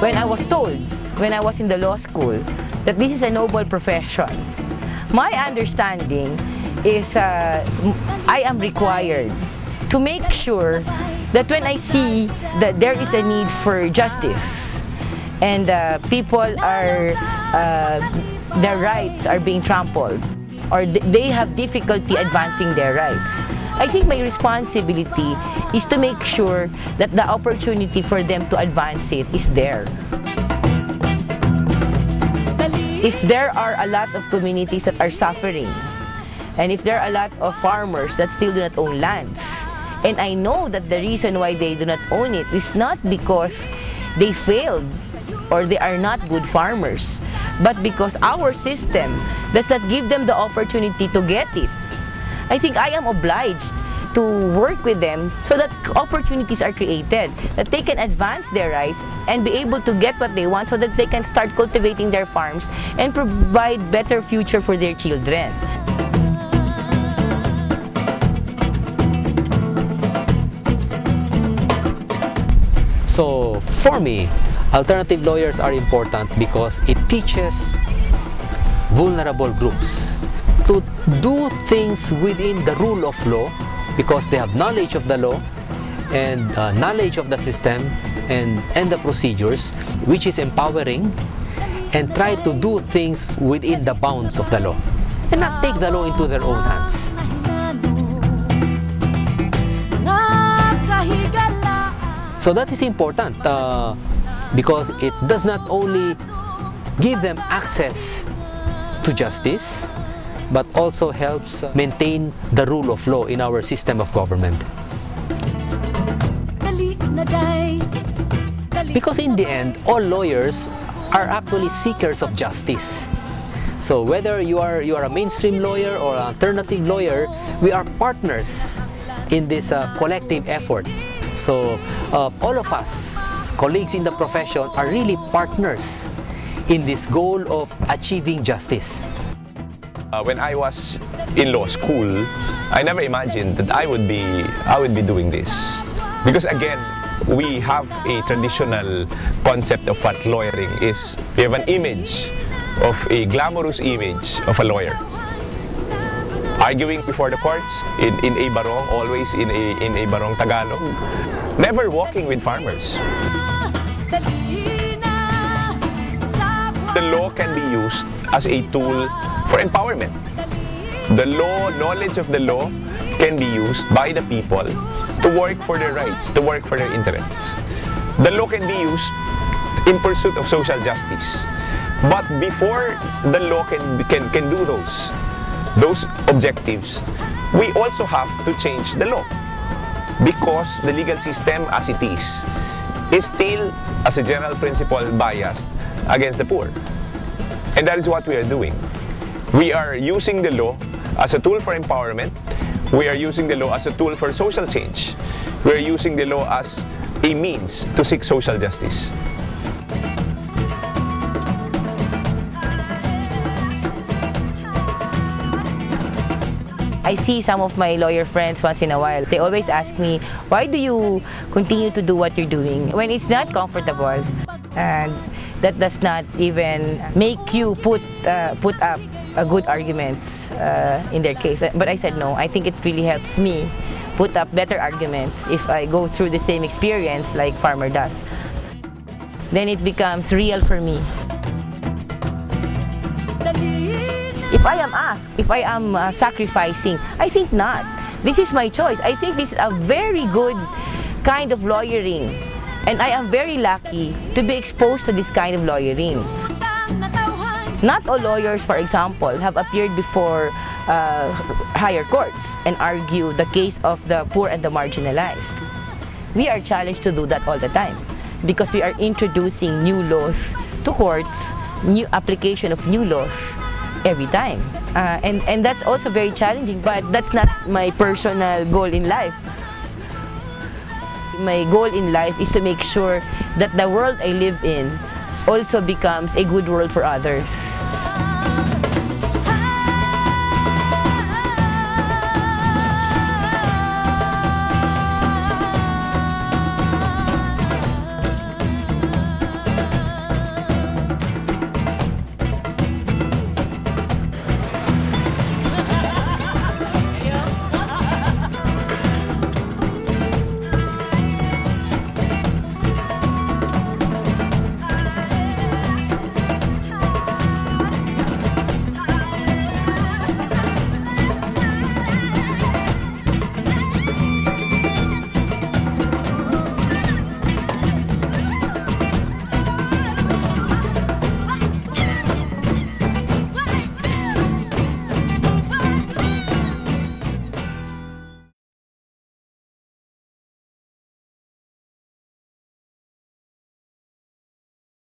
When I was told, when I was in the law school, that this is a noble profession, my understanding is I am required to make sure that when I see that there is a need for justice and people are, their rights are being trampled or they have difficulty advancing their rights, I think my responsibility is to make sure that the opportunity for them to advance it is there. If there are a lot of communities that are suffering, and if there are a lot of farmers that still do not own lands, and I know that the reason why they do not own it is not because they failed or they are not good farmers, but because our system does not give them the opportunity to get it. I think I am obliged to work with them so that opportunities are created, that they can advance their rights and be able to get what they want so that they can start cultivating their farms and provide better future for their children. So for me, alternative lawyers are important because it teaches vulnerable groups to do things within the rule of law because they have knowledge of the law and knowledge of the system and the procedures, which is empowering, and try to do things within the bounds of the law and not take the law into their own hands. So that is important because it does not only give them access to justice, but also helps maintain the rule of law in our system of government. Because in the end, all lawyers are actually seekers of justice. So whether you are a mainstream lawyer or an alternative lawyer, we are partners in this collective effort. So all of us, colleagues in the profession, are really partners in this goal of achieving justice. When I was in law school, I never imagined that I would be doing this. Because again, we have a traditional concept of what lawyering is. We have an image of a glamorous image of a lawyer. Arguing before the courts, in a barong, always in a barong Tagalog. Never walking with farmers. The law can be used as a tool for empowerment. The law, knowledge of the law can be used by the people to work for their rights, to work for their interests. The law can be used in pursuit of social justice. But before the law can do those objectives, we also have to change the law. Because the legal system as it is still, as a general principle, biased against the poor. And that is what we are doing. We are using the law as a tool for empowerment. We are using the law as a tool for social change. We are using the law as a means to seek social justice. I see some of my lawyer friends once in a while. They always ask me, why do you continue to do what you're doing when it's not comfortable? And that does not even make you put up good arguments in their case. But I said no, I think it really helps me put up better arguments if I go through the same experience like farmer does. Then it becomes real for me. If I am asked, if I am sacrificing, I think not. This is my choice. I think this is a very good kind of lawyering. And I am very lucky to be exposed to this kind of lawyering. Not all lawyers, for example, have appeared before higher courts and argue the case of the poor and the marginalized. We are challenged to do that all the time because we are introducing new laws to courts, new application of new laws every time. And that's also very challenging, but that's not my personal goal in life. My goal in life is to make sure that the world I live in also becomes a good world for others.